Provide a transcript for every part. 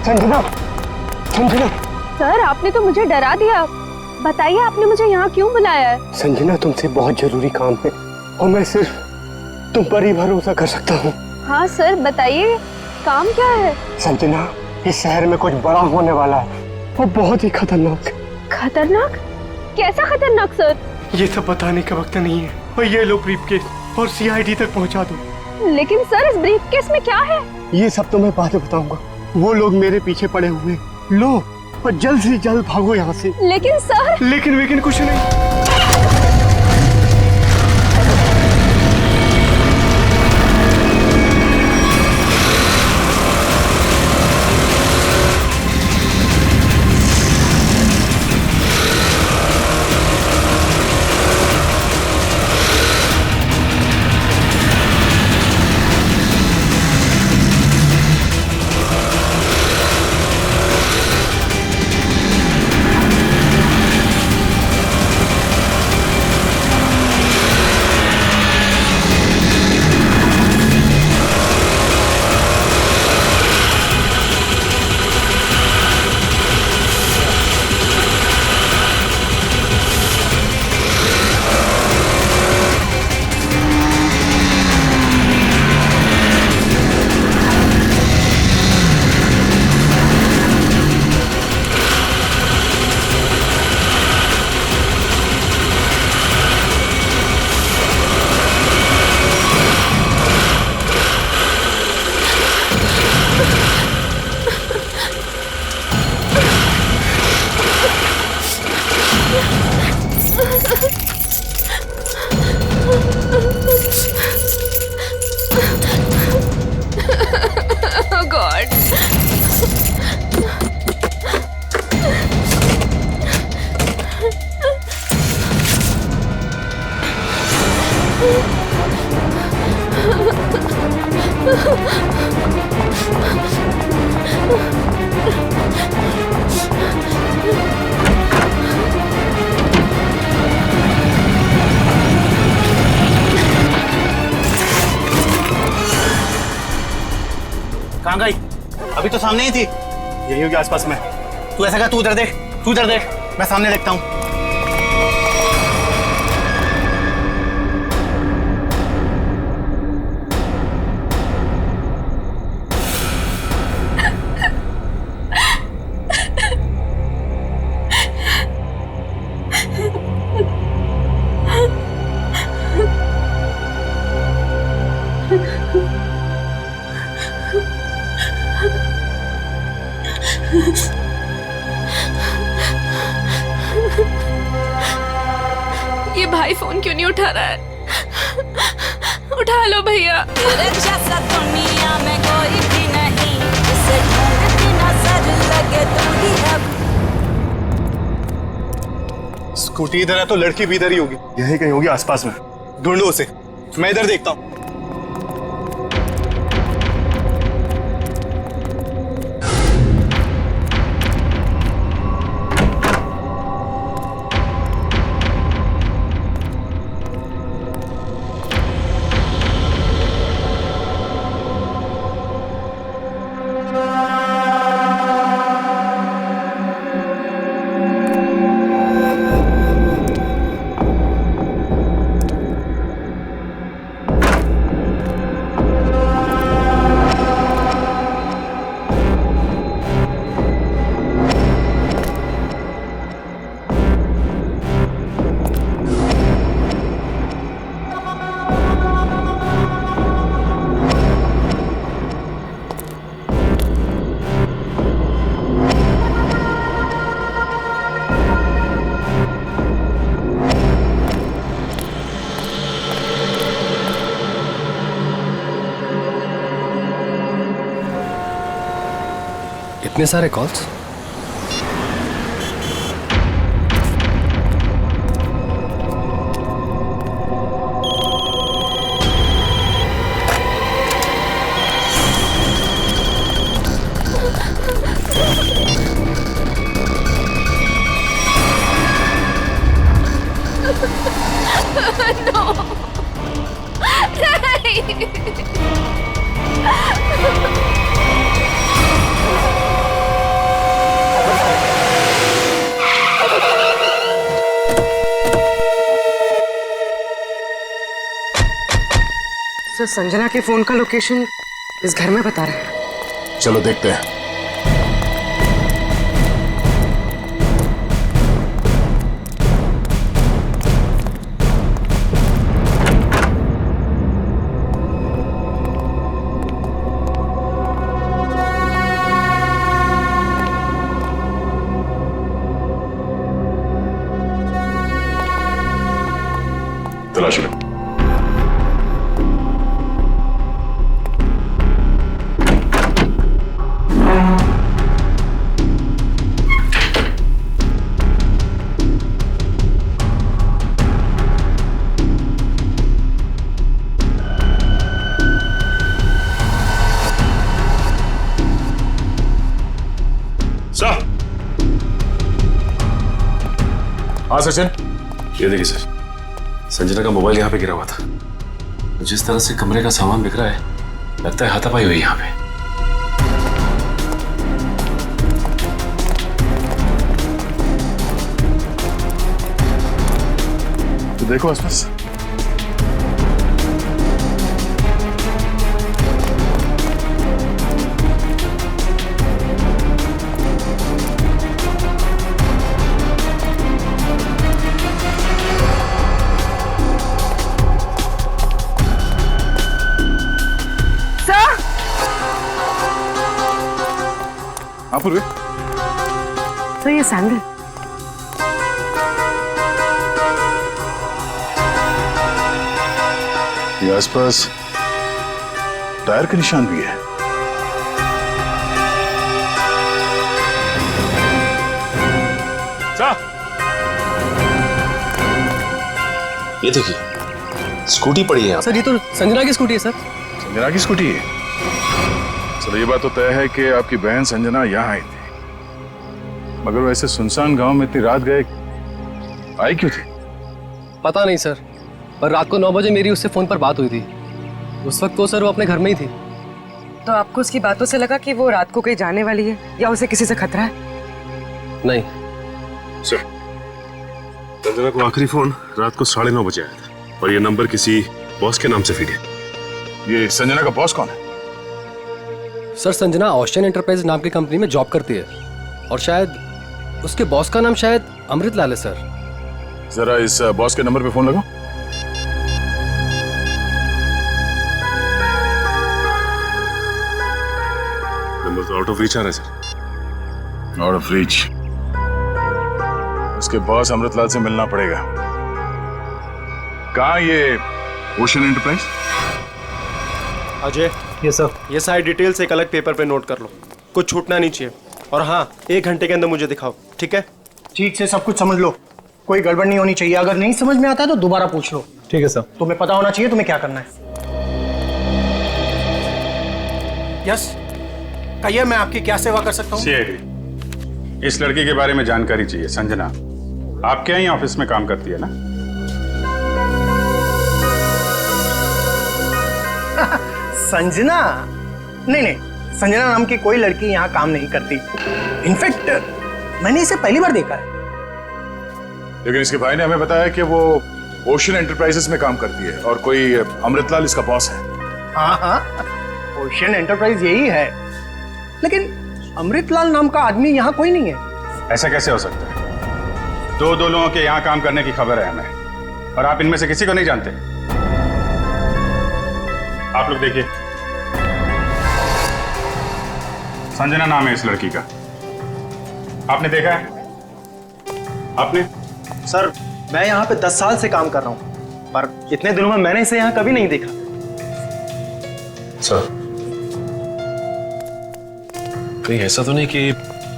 Sanjana, Sanjana. Sir आपने तो मुझे डरा दिया। बताइए आपने मुझे यहाँ क्यों बुलाया है? संजना तुमसे बहुत जरूरी काम है और मैं सिर्फ तुम पर ही भरोसा कर सकता हूँ। हाँ सर बताइए, काम क्या है? संजना, इस शहर में कुछ बड़ा होने वाला है और बहुत ही खतरनाक। खतरनाक? कैसा खतरनाक सर? ये सब बताने का वक्त नहीं है और ये लो ब्रीफकेस और सीआईडी तक पहुंचा दो। लेकिन सर इस ब्रीफकेस में क्या है? ये सब तो मैं बाद में बताऊंगा। वो लोग मेरे पीछे पड़े हुए, लो और जल्द से जल्द भागो यहाँ से। लेकिन सर। लेकिन कुछ नहीं। Oh God. कहाँ गई? अभी तो सामने ही थी। यही होगी आसपास में। तू ऐसा कर, तू इधर देख, तू इधर देख, मैं सामने देखता हूँ। ये भाई फोन क्यों नहीं उठा रहा है? उठा लो भैया। तेरे जैसा दुनिया में कोई भी नहीं, जिसे ढूंढती नजर लगे तू ही अब। स्कूटी इधर है तो लड़की भी इधर ही होगी। यही कहीं होगी आसपास में। ढूंढो उसे, मैं इधर देखता हूँ। इतने सारे कॉल्स? सर संजना के फोन का लोकेशन इस घर में बता रहे हैं। चलो देखते हैं। तलाशी लो। सर। हाँ सचिन। ये देखिए सर, संजना का मोबाइल यहाँ पे गिरा हुआ था। जिस तरह से कमरे का सामान बिखरा है, लगता है हाथापाई हुई यहाँ पे। तो देखो आसपास। हाँ पूर्वी। सर ये सैंडल। ये आसपास टायर के निशान भी है। सर, ये देखिए स्कूटी पड़ी है यहाँ। सर ये तो संजना की स्कूटी है सर। संजना की स्कूटी है। चलो ये बात तो तय है कि आपकी बहन संजना यहाँ आई थी, मगर वैसे सुनसान गांव में इतनी रात गए आई क्यों थी? पता नहीं सर, पर रात को 9 बजे मेरी उससे फोन पर बात हुई थी। उस वक्त तो सर वो अपने घर में ही थी। तो आपको उसकी बातों से लगा कि वो रात को कहीं जाने वाली है या उसे किसी से खतरा है? नहीं सर, संजना को आखिरी फोन रात को 9:30 बजे आया था और ये नंबर किसी बॉस के नाम से फीड है। ये संजना का बॉस कौन है? सर, संजना ऑस्टिन एंटरप्राइज नाम की कंपनी में जॉब करती है और शायद उसके बॉस का नाम शायद अमृत लाल है सर। जरा इस बॉस के नंबर पे फोन लगाओ। नंबर तो आउट ऑफ रीच आ रहा है सर। Out of reach. उसके बॉस अमृतलाल से मिलना पड़ेगा। कहाँ ये ओशन एंटरप्राइज? अजय, ये सर, ये सारी डिटेल्स एक अलग पेपर पे नोट कर लो, कुछ छूटना नहीं चाहिए। और हाँ, 1 घंटे के अंदर मुझे दिखाओ, ठीक है? ठीक से सब कुछ समझ लो, कोई गड़बड़ नहीं होनी चाहिए। अगर नहीं समझ में आता है तो दोबारा पूछ लो। ठीक है सर। तुम्हें पता होना चाहिए तुम्हें क्या करना है। यस, कहिए मैं आपकी क्या सेवा कर सकता हूँ? सीआईडी, इस लड़की के बारे में जानकारी चाहिए। संजना आपके यहाँ ऑफिस में काम करती है ना? संजना? नहीं, संजना नाम की कोई लड़की यहाँ काम नहीं करती। इनफैक्ट मैंने इसे पहली बार देखा है। लेकिन इसके भाई ने हमें बताया कि वो ओशन एंटरप्राइजेस में काम करती है और कोई अमृतलाल इसका बॉस है। हाँ, ओशन एंटरप्राइज यही है, लेकिन अमृतलाल नाम का आदमी यहाँ कोई नहीं है। ऐसा कैसे हो सकता है? दो लोगों के यहाँ काम करने की खबर है हमें, और आप इनमें से किसी को नहीं जानते। आप लोग देखिए, संजना नाम है इस लड़की का। आपने देखा है? आपने? सर, मैं यहाँ पे 10 साल से काम कर रहा हूँ, पर इतने दिनों में मैंने इसे यहाँ कभी नहीं देखा। सर, कहीं ऐसा तो नहीं कि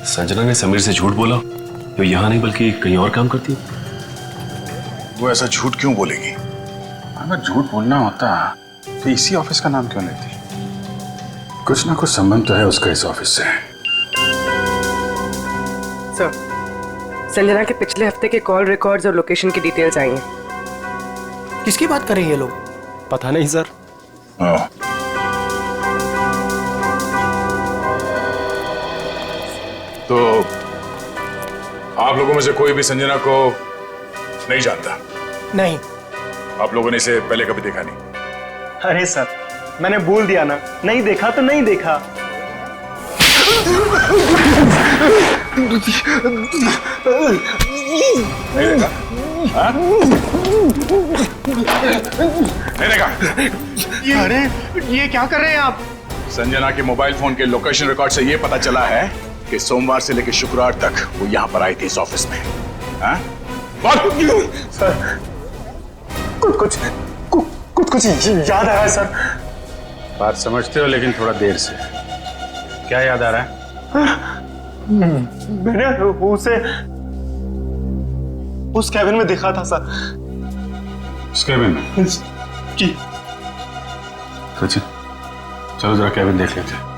संजना ने समीर से झूठ बोला, तो यहाँ नहीं बल्कि कहीं और काम करती है? वो ऐसा झूठ क्यों बोलेगी? अगर झूठ बोलना होता तो इसी ऑफिस का नाम क्यों लेती? कुछ ना कुछ संबंध तो है उसका इस ऑफिस से। सर, संजना के पिछले हफ्ते के कॉल रिकॉर्ड्स और लोकेशन की डिटेल्स आई हैं। किसकी बात कर रहे हैं ये लोग? पता नहीं सर। तो आप लोगों में से कोई भी संजना को नहीं जानता? नहीं। आप लोगों ने इसे पहले कभी देखा नहीं? अरे सर, मैंने बोल दिया ना, नहीं देखा तो नहीं देखा। नहीं देखा? हाँ? नहीं देखा? अरे ये क्या कर रहे हैं आप? संजना के मोबाइल फोन के लोकेशन रिकॉर्ड से ये पता चला है कि सोमवार से लेकर शुक्रवार तक वो यहाँ पर आई थी इस ऑफिस में। हाँ? सर कुछ याद आ रहा है सर। बात समझते हो लेकिन थोड़ा देर से। क्या याद आ रहा है? मैंने उसे उस कैबिन में देखा था सर। उस कैबिन में? जी। सचिन चलो जरा कैबिन देख लेते हैं।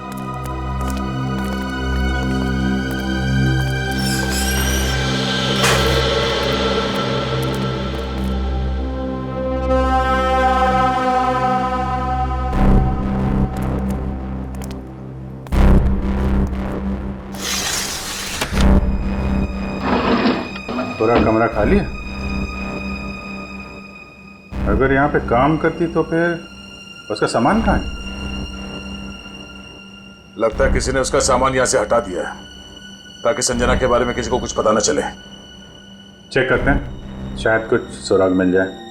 पूरा कमरा खाली है? अगर यहाँ पे काम करती तो फिर उसका सामान कहाँ है? लगता है किसी ने उसका सामान यहाँ से हटा दिया है ताकि संजना के बारे में किसी को कुछ पता न चले। चेक करते हैं, शायद कुछ सुराग मिल जाए।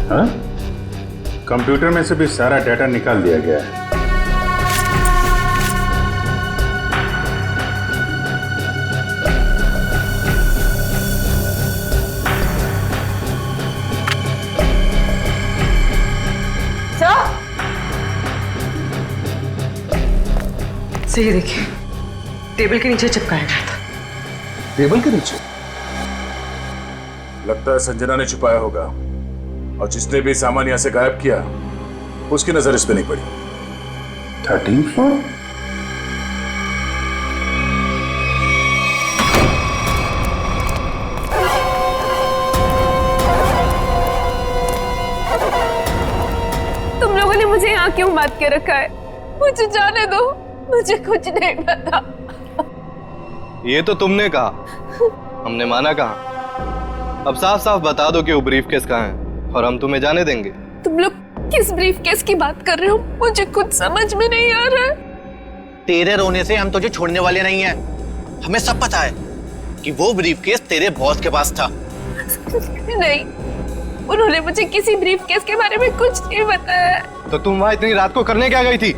हाँ? कंप्यूटर में से भी सारा डाटा निकाल दिया गया है। सही देखिए, टेबल के नीचे चिपकाया गया था। टेबल के नीचे? लगता है संजना ने छुपाया होगा और जिसने भी सामान यहां से गायब किया उसकी नजर इस पे नहीं पड़ी। 13th floor? तुम लोगों ने मुझे यहाँ क्यों बात के रखा है? मुझे जाने दो, मुझे कुछ नहीं पता। ये तो तुमने कहा, हमने माना कहा। अब साफ साफ बता दो कि वो ब्रीफकेस कहाँ है और हम तुम्हें जाने देंगे। तुम लोग किस ब्रीफकेस की बात कर रहे हो? मुझे कुछ समझ में नहीं आ रहा है। तेरे रोने से हम तुझे छोड़ने वाले नहीं हैं। हमें सब पता है कि वो ब्रीफकेस तेरे बॉस के पास था। नहीं, उन्होंने मुझे किसी ब्रीफकेस के बारे में कुछ नहीं बताया। तो तुम वहां इतनी रात को करने क्या गई थी?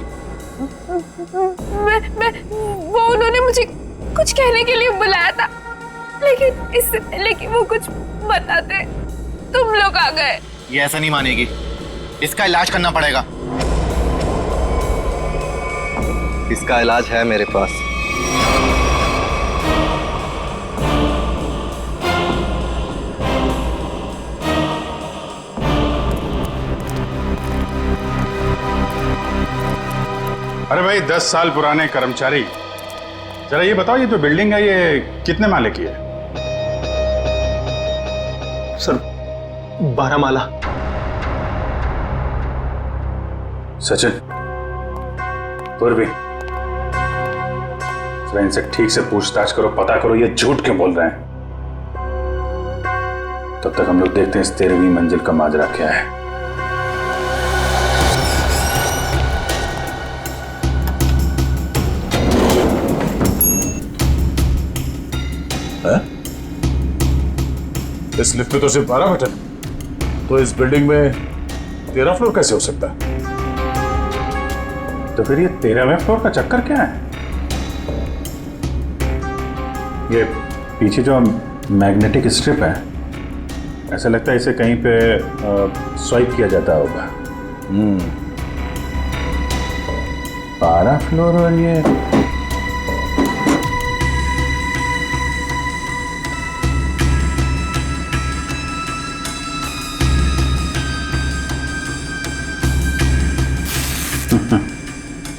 वो उन्होंने मुझे कुछ कहने के लिए बुलाया था, लेकिन इससे पहले कि वो कुछ बताते तुम लोग आ गए। ये ऐसा नहीं मानेगी, इसका इलाज करना पड़ेगा। इसका इलाज है मेरे पास। अरे भाई 10 साल पुराने कर्मचारी, जरा ये बताओ, ये जो बिल्डिंग है ये कितने माले की है? सर 12 माला। सचिन, पूर्वी, जरा इनसे ठीक से पूछताछ करो, पता करो ये झूठ क्यों बोल रहे हैं। तब तक हम लोग देखते हैं इस 13वीं मंजिल का माजरा क्या है। इस लिफ्ट में तो सिर्फ 12 बटन, तो इस बिल्डिंग में 13 फ्लोर कैसे हो सकता है? तो फिर ये 13वें फ्लोर का चक्कर क्या है? ये पीछे जो मैग्नेटिक स्ट्रिप है, ऐसा लगता है इसे कहीं पे स्वाइप किया जाता होगा। 12 फ्लोर और ये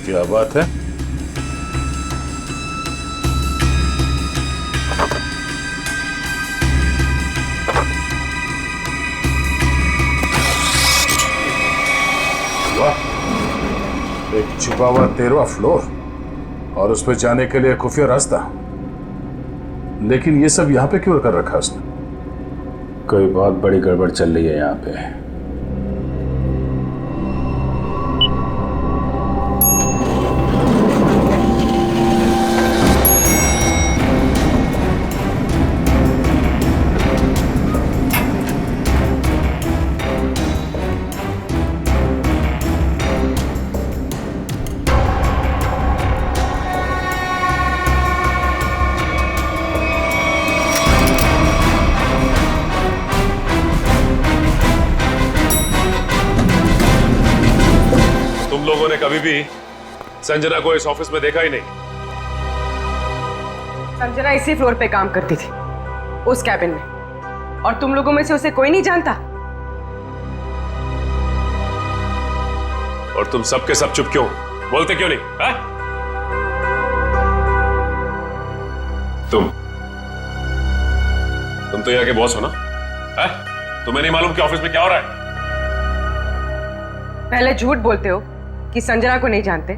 क्या बात है? वाह, एक छिपा हुआ 13वां फ्लोर और उस पर जाने के लिए खुफिया रास्ता। लेकिन ये सब यहाँ पे क्यों कर रखा उसने? कोई बहुत बड़ी गड़बड़ चल रही है यहाँ पे। लोगों ने कभी भी संजना को इस ऑफिस में देखा ही नहीं। संजना इसी फ्लोर पे काम करती थी, उस कैबिन में, और तुम लोगों में से उसे कोई नहीं जानता। और तुम सब के सब चुप क्यों, बोलते क्यों नहीं? हा? तुम तो यहाँ के बॉस हो ना? हा? तुम्हें नहीं मालूम कि ऑफिस में क्या हो रहा है? पहले झूठ बोलते हो कि संजना को नहीं जानते,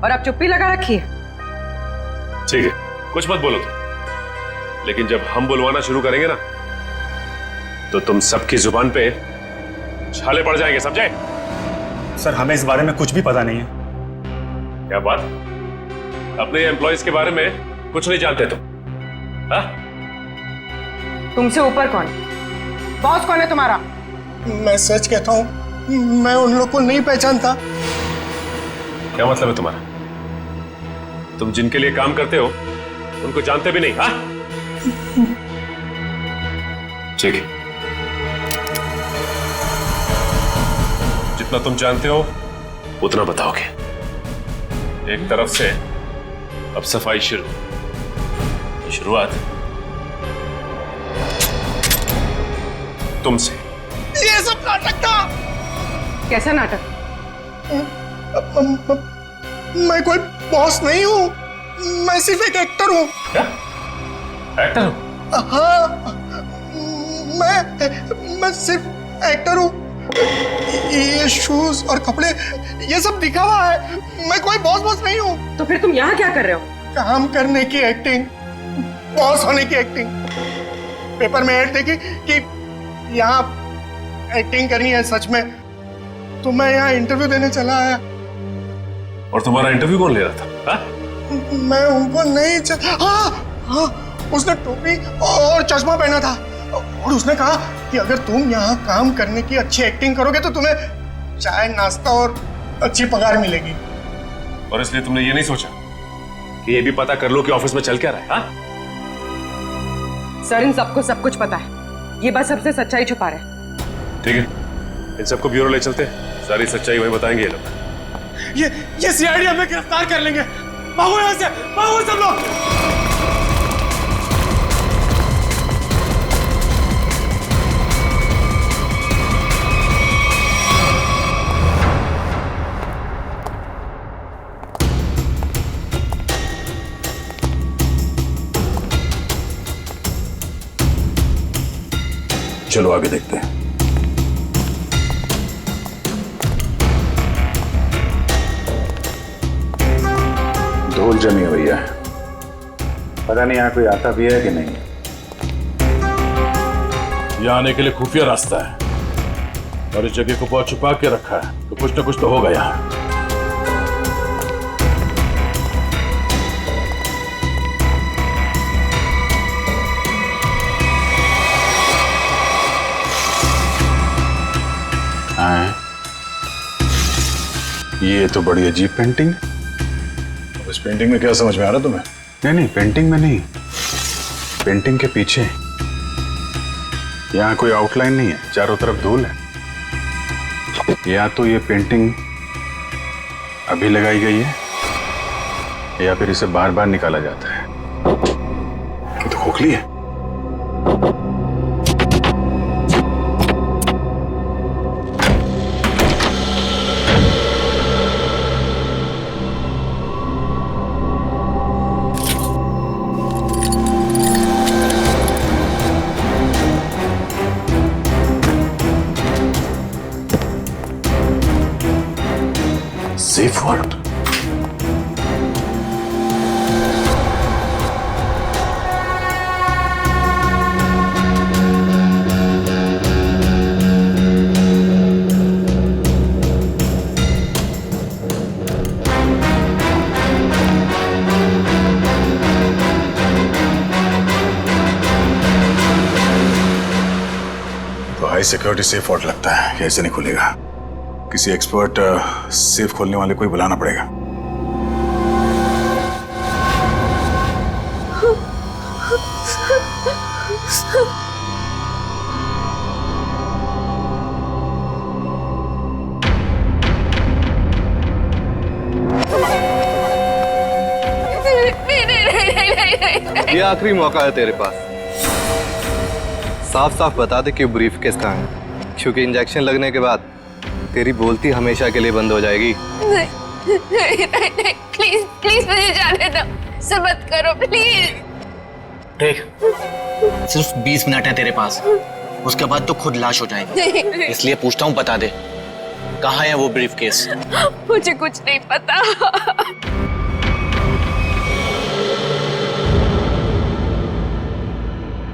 और अब चुप्पी लगा रखी है। ठीक है, कुछ मत बोलो तुम, लेकिन जब हम बुलवाना शुरू करेंगे ना, तो तुम सबकी जुबान पे छाले पड़ जाएंगे, समझे? सर, हमें इस बारे में कुछ भी पता नहीं है। क्या बात? अपने एम्प्लॉइज के बारे में कुछ नहीं जानते तुम? हा? तुमसे ऊपर कौन? बॉस कौन है तुम्हारा? मैं सच कहता हूँ, मैं उन लोग को नहीं पहचानता। क्या मतलब है तुम्हारा? तुम जिनके लिए काम करते हो उनको जानते भी नहीं? हाँ? ठीक है, जितना तुम जानते हो उतना बताओगे। एक तरफ से अब सफाई शुरुआत तुमसे। ये सब नाटक था। कैसा नाटक? मैं कोई बॉस नहीं हूँ, मैं सिर्फ एक एक्टर हूँ। क्या? एक्टर हो? हाँ, मैं सिर्फ एक्टर हूँ। ये शूज और कपड़े ये सब दिखावा है, मैं कोई बॉस नहीं हूँ। तो फिर तुम यहाँ क्या कर रहे हो? काम करने की एक्टिंग, बॉस होने की एक्टिंग। पेपर में ऐड देखी कि यहाँ एक्टिंग करनी है सच में, तो मैं यहाँ इंटरव्यू देने चला आया। और तुम्हारा इंटरव्यू कौन ले रहा था? हा? मैं उनको नहीं हाँ, उसने टोपी और चश्मा पहना था, और उसने कहा कि अगर तुम यहाँ काम करने की अच्छी एक्टिंग करोगे तो तुम्हें चाय, नाश्ता और अच्छी पगार मिलेगी। और इसलिए तुमने ये नहीं सोचा कि ये भी पता कर लो कि ऑफिस में चल क्या रहा है? हा? सर, इन सबको सब कुछ पता है, ये बस सबसे सच्चाई छुपा रहे हैं। ठीक है, इन सबको ब्यूरो ले चलते, सारी सच्चाई वही बताएंगे ये लोग। ये सीआईडी हमें गिरफ्तार कर लेंगे। भागो यहाँ से, भागो सब लोग। चलो आगे देखते हैं। धूल जमी हुई है, पता नहीं यहाँ कोई आता भी है कि नहीं। यहाँ आने के लिए खुफिया रास्ता है, और इस जगह को बहुत छुपा के रखा है, तो कुछ ना कुछ तो होगा यहाँ। ये तो बड़ी अजीब पेंटिंग। इस पेंटिंग में क्या समझ में आ रहा तुम्हें? नहीं, पेंटिंग में नहीं, पेंटिंग के पीछे। यहाँ कोई आउटलाइन नहीं है, चारों तरफ धूल है। या तो ये पेंटिंग अभी लगाई गई है, या फिर इसे बार बार निकाला जाता है। ये तो खोखली है। Safe vault? High security safe vault लगता है, ऐसे नहीं खुलेगा। किसी एक्सपर्ट सेफ खोलने वाले को ही बुलाना पड़ेगा। ये आखिरी मौका है तेरे पास। साफ साफ बता दे कि ब्रीफ केस कहाँ है, क्योंकि इंजेक्शन लगने के बाद तेरी बोलती हमेशा के लिए बंद हो जाएगी। नहीं, प्लीज प्लीज मुझे जाने दो, ऐसा मत करो प्लीज। देख, सिर्फ 20 मिनट है तेरे पास, उसके बाद तो खुद लाश हो जाएगी। इसलिए पूछता हूँ, बता दे कहाँ है वो ब्रीफ केस? मुझे कुछ नहीं पता।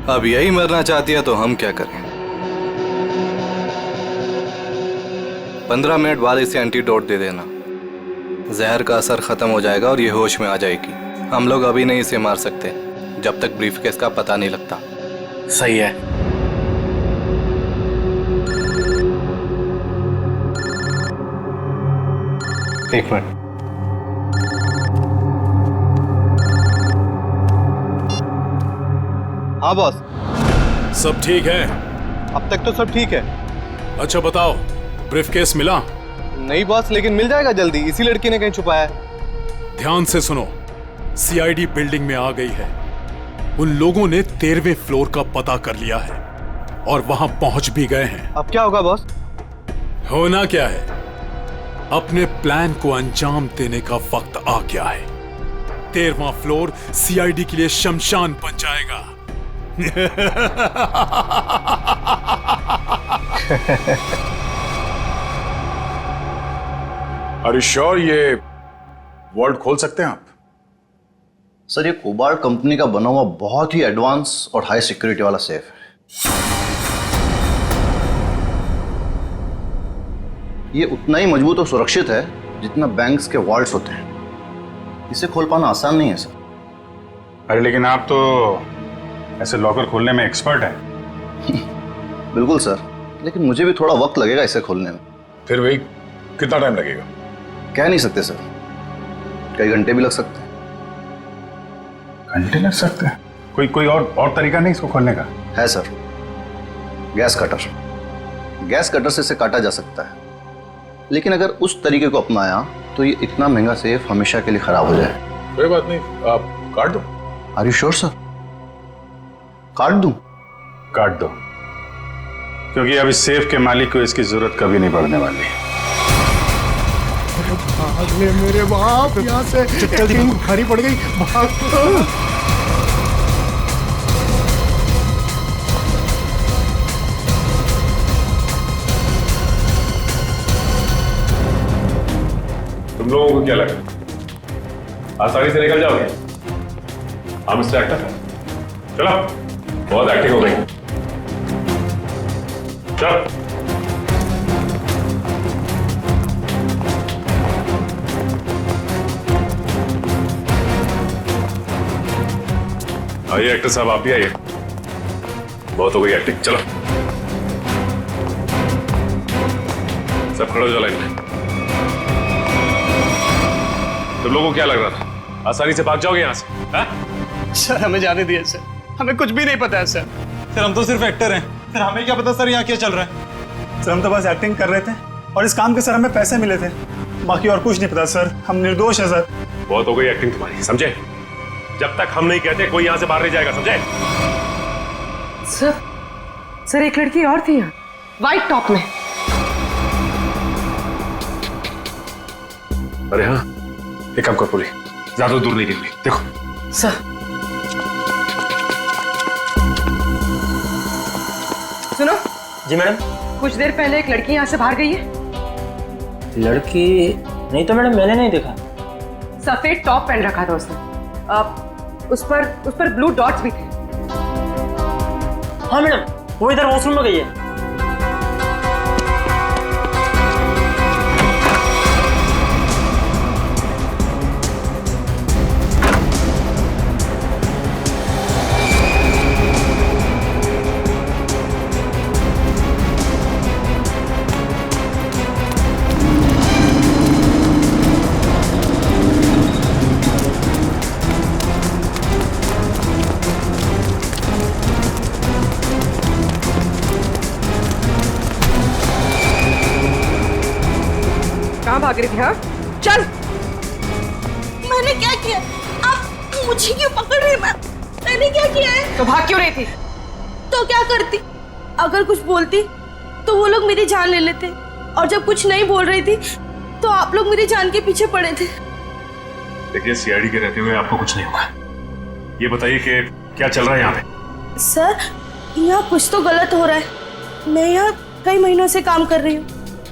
अब यही मरना चाहती है तो हम क्या करें? 15 मिनट बाद इसे एंटीडोट दे देना, जहर का असर खत्म हो जाएगा और ये होश में आ जाएगी। हम लोग अभी नहीं इसे मार सकते जब तक ब्रीफकेस का पता नहीं लगता। सही है। एक मिनट। हाँ बॉस, सब ठीक है? अब तक तो सब ठीक है। अच्छा बताओ, ब्रीफकेस मिला? नहीं बॉस, लेकिन मिल जाएगा जल्दी, इसी लड़की ने कहीं छुपाया है। ध्यान से सुनो, सीआईडी बिल्डिंग में आ गई है। उन लोगों ने 13वें फ्लोर का पता कर लिया है और वहां पहुंच भी गए हैं। अब क्या होगा बॉस? होना क्या है, अपने प्लान को अंजाम देने का वक्त आ गया है। 13वां फ्लोर सीआईडी के लिए शमशान बन जाएगा। Are you sure ये वॉल्ट खोल सकते हैं आप? सर, ये कोबाल्ट कंपनी का बना हुआ बहुत ही एडवांस और हाई सिक्योरिटी वाला सेफ है। ये उतना ही मजबूत और सुरक्षित है जितना बैंक्स के वॉल्ट्स होते हैं। इसे खोल पाना आसान नहीं है सर। अरे लेकिन आप तो ऐसे लॉकर खोलने में एक्सपर्ट हैं। बिल्कुल सर, लेकिन मुझे भी थोड़ा वक्त लगेगा इसे खोलने में। फिर वही कितना टाइम लगेगा? कह नहीं सकते सर, कई घंटे भी लग सकते हैं। घंटे लग सकते हैं? कोई और तरीका नहीं इसको खोलने का? है sir, gas cutter. Gas cutter से इसे काटा जा सकता है, लेकिन अगर उस तरीके को अपनाया तो ये इतना महंगा सेफ हमेशा के लिए खराब हो जाए। कोई बात नहीं, आप काट दो। Are you sure sir? काट दूं? काट दो, क्योंकि अब इस सेफ के मालिक को इसकी जरूरत कभी नहीं पड़ने वाली। भाग ले मेरे बाप, यहाँ से जल्दी भारी पड़ गई, भाग। तुम लोगों को क्या लगा आसानी से निकल जाओगे? हाँ मिस्टर एक्टर, चलो, बहुत एक्टिंग हो गई, चलो। आइए एक्टर साहब, आप भी आइए, बहुत हो गई एक्टिंग, चलो। सब खड़े हो जाओ लाइन में। तुम लोगों को क्या लग रहा था आसानी से भाग जाओगे यहाँ से? हा? सर हमें जाने दिए सर, हमें कुछ भी नहीं पता है सर। सर हम तो सिर्फ एक्टर हैं, सर हमें क्या पता सर यहाँ क्या चल रहा है। सर हम तो बस एक्टिंग कर रहे थे और इस काम के सर हमें पैसे मिले थे, बाकी और कुछ नहीं पता सर, हम निर्दोष हैं सर। बहुत हो गई एक्टिंग तुम्हारी, समझे? जब तक हम नहीं कहते कोई यहाँ से बाहर नहीं जाएगा, समझे? सर एक लड़की और थी यहाँ, व्हाइट टॉप में। अरे हाँ, एक काम कर पूरी, ज्यादा दूर नहीं निकली, देखो। सर सुनो। जी मैडम। कुछ देर पहले एक लड़की यहाँ से बाहर गई है। लड़की? नहीं तो मैडम मैंने नहीं देखा। सफेद टॉप पहन रखा था उसने। उस पर ब्लू डॉट्स भी थे। हाँ मैडम, वो इधर वॉशरूम में गई है। कहाँ भाग रही थी? हाँ चल। मैंने क्या किया? आप मुझे क्यों पकड़ रही हैं? मैंने क्या किया है? तो भाग क्यों रही थी? तो क्या करती? अगर कुछ बोलती तो वो लोग मेरी जान ले लेते, और जब कुछ नहीं बोल रही थी तो आप लोग मेरी जान के पीछे पड़े थे। देखिए, सीआईडी के रहते हुए आपको कुछ नहीं होगा। ये बताइए कि क्या चल रहा है यहाँ पे? सर, यहाँ कुछ तो गलत हो रहा है। मैं यहाँ कई महीनों से काम कर रही हूँ,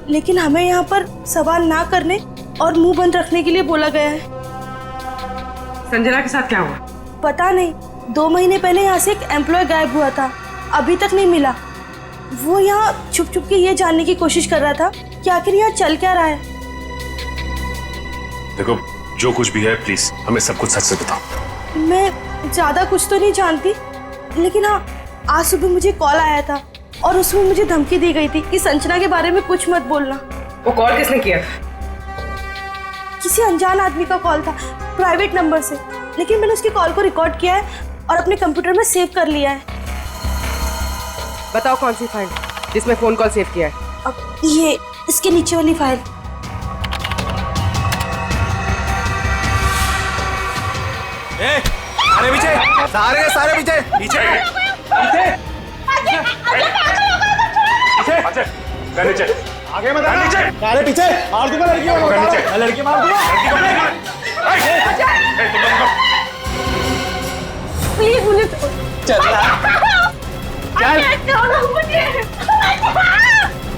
लेकिन हमें यहाँ पर सवाल ना करने और मुंह बंद रखने के लिए बोला गया है। संजना के साथ क्या हुआ? पता नहीं, 2 महीने पहले यहाँ से एक एम्प्लॉय गायब हुआ था, अभी तक नहीं मिला। वो यहाँ छुप छुप के ये जानने की कोशिश कर रहा था कि आखिर यहाँ चल क्या रहा है। देखो, जो कुछ भी है प्लीज हमें सब कुछ सच से बताओ। मैं ज्यादा कुछ तो नहीं जानती, लेकिन हाँ, आज सुबह मुझे कॉल आया था और उसमें मुझे धमकी दी गई थी कि संजना के बारे में कुछ मत बोलना। वो कॉल किसने किया? किसी अनजान आदमी का कॉल था, प्राइवेट नंबर से, लेकिन मैंने उसकी कॉल को रिकॉर्ड किया है और अपने कंप्यूटर में सेव कर लिया है। बताओ कौन सी फाइल जिसमें फोन कॉल सेव किया है? अब ये इसके नीचे वाली फाइल। सारे पीछे, सारे पीछे, पीछे, नीचे, आगे मत आना, सारे पीछे, मार दूंगा लड़की को, मैं लड़की मार दूंगा। प्लीज मुझे चल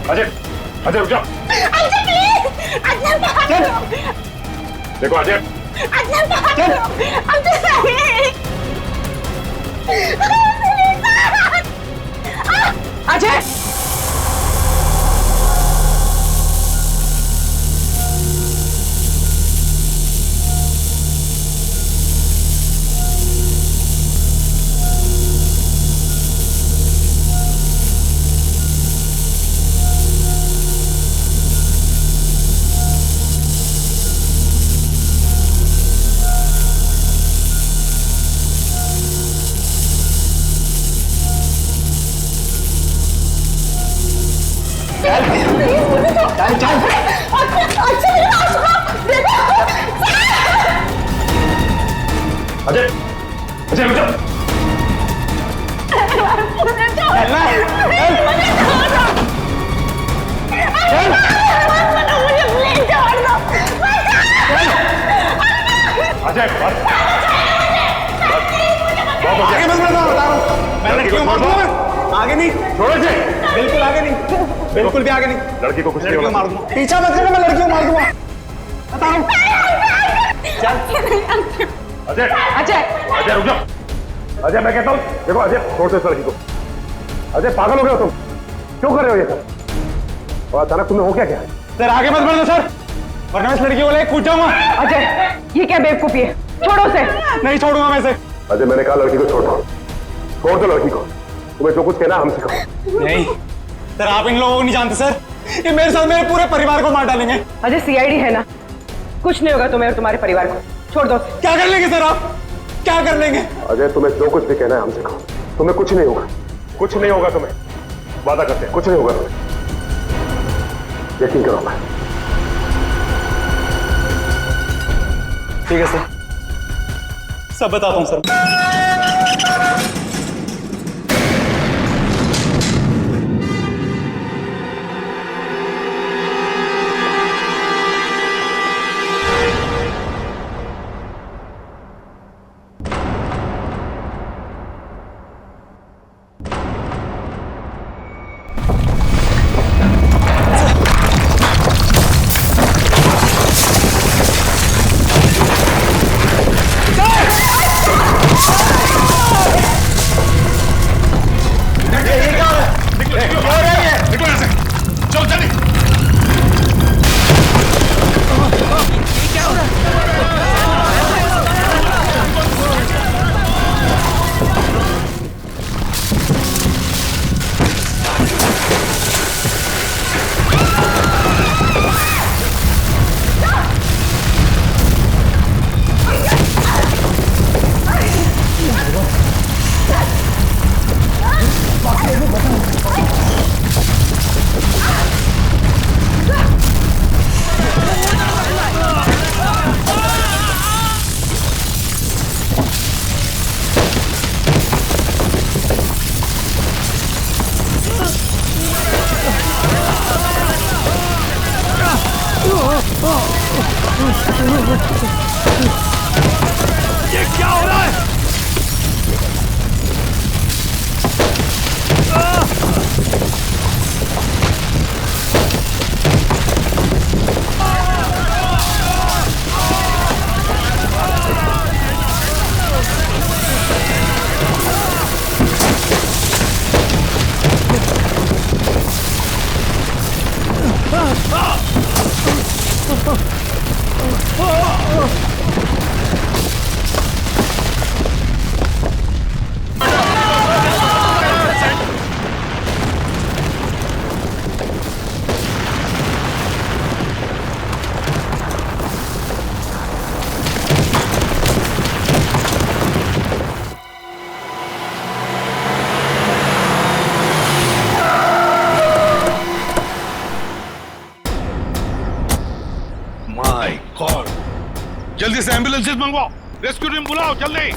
अजय, अजय रुक जाओ। देखो अजय, अजय, अजय, अजय रुक जाओ। अजय आगे मत बढ़ो, बता रहा हूँ मैं लड़की को मार दूंगा। आगे नहीं, छोड़ो अजय, बिल्कुल आगे नहीं, बिल्कुल भी आगे नहीं। लड़की को कुछ नहीं लड़की को होगा। मार दूंगा, पीछा मत करना, मैं लड़की को मार दूंगा, बता रहा हूँ। अजय, अजय, अजय रुक जाओ। अजय मैं कहता हूँ, देखो अजय छोड़ दो इस लड़की को। अजय पागल हो गए हो तुम? क्यों कर रहे हो ये सब? और अचानक तुम्हें हो क्या है? सर आगे मत बढ़ो सर, वरना मैं इस लड़की को लेकर कूद जाऊंगा। अजय, ये क्या बेवकूफी है? छोड़ो उसे। नहीं छोड़ूंगा मैं इसे। अजय मैंने कहा लड़की को छोड़ दो, छोड़ दो लड़की को। तुम्हें जो कुछ कहना हमसे कहो। नहीं सर, आप इन लोगों को नहीं जानते सर, ये मेरे साथ मेरे पूरे परिवार को मार डालेंगे। अजय सीआईडी है ना, कुछ नहीं होगा तुम्हें और तुम्हारे परिवार को। छोड़ दो। क्या कर लेंगे सर आप, क्या कर लेंगे? अजय तुम्हें जो कुछ भी कहना है हमसे कहो, तुम्हें कुछ नहीं होगा, कुछ नहीं होगा तुम्हें, वादा करते हैं कुछ नहीं होगा तुम्हें, यकीन करो। मैं ठीक है सर, सब बताता हूँ सर। ये क्या हो रहा है? जल्दी से एम्बुलेंसेस मंगवाओ, रेस्क्यू टीम बुलाओ जल्दी।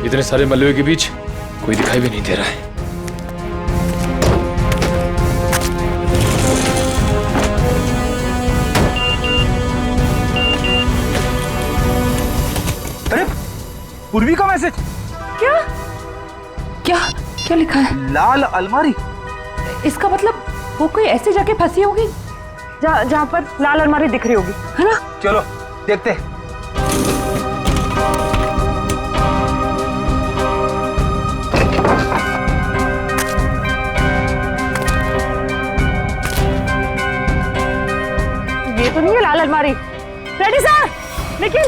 इतने सारे मलबे के बीच कोई दिखाई भी नहीं दे रहा है। अरे पूर्वी का मैसेज। क्या क्या क्या लिखा है? लाल अलमारी। इसका मतलब वो कोई ऐसी जगह फंसी होगी जहाँ पर लाल अलमारी दिख रही होगी, है ना? चलो देखते हैं। ये तो नहीं है लाल अलमारी। रेडी सर, लेकिन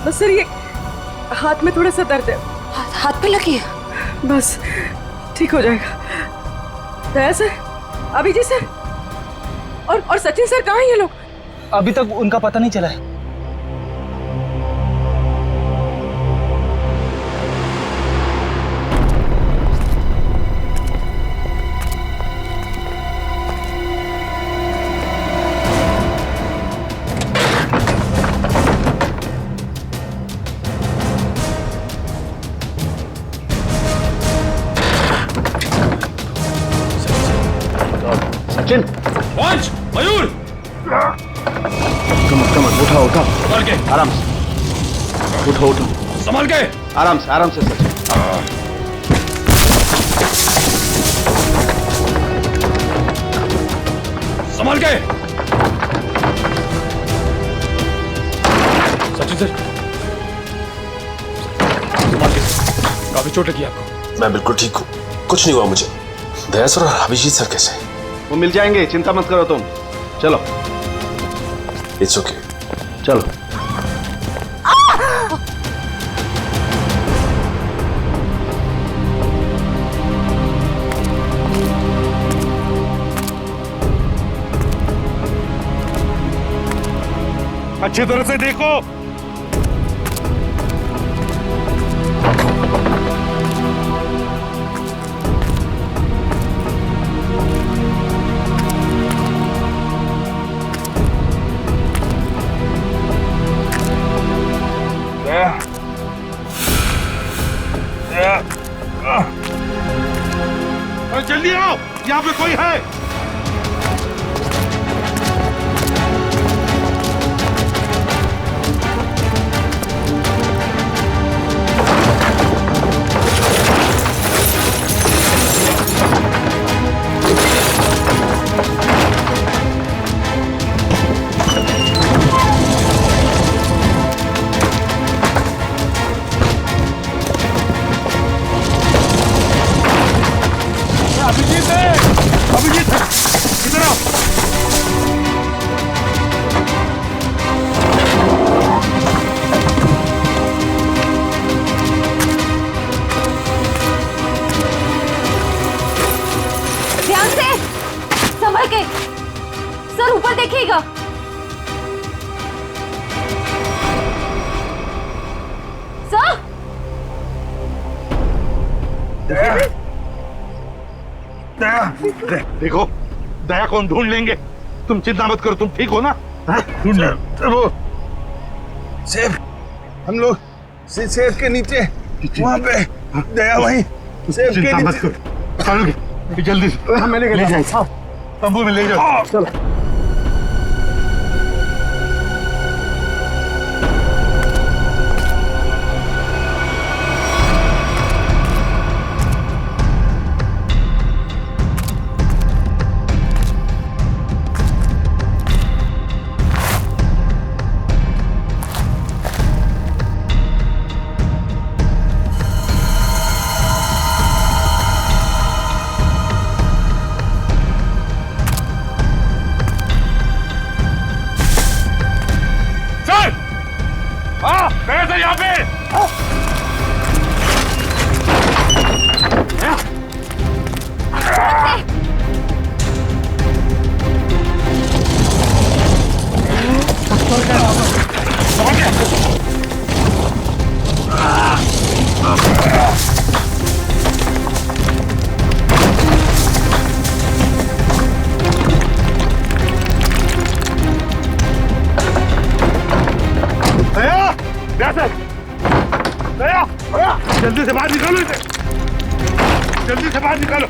बस सर, ये हाथ में थोड़ा सा दर्द है। हाथ पे लगी है? बस ठीक हो जाएगा। दया सर, अभिजीत सर और सचिन सर कहाँ हैं ये लोग? अभी तक उनका पता नहीं चला है। सचिन, पंच, मयूर, कमर उठाओ उठाओ, संभाल के, आराम से उठो उठो, संभाल के, आराम से सचिन। संभाल के। सचिन सर, संभाल के। काफी चोट लगी आपको? मैं बिल्कुल ठीक हूँ, कुछ नहीं हुआ मुझे। दया सर और अभिजीत सर कैसे? वो मिल जाएंगे, चिंता मत करो तुम। चलो। It's okay. चलो। अच्छी तरह से देखो। जल्दी आओ, यहाँ पे कोई है। देखो दया कौन ढूंढ लेंगे, तुम चिंता मत करो, तुम ठीक हो ना? ढूंढ वो सेब, हम लोग सेब के नीचे वहाँ पे दया भाई सेब के चिंता मत नीचे। करो, चलो जल्दी से मैं ले जाए तंबू में ले जाओ। चलो। सर यहाँ पे जल्दी से बाहर निकालो इसे, जल्दी से बाहर निकालो।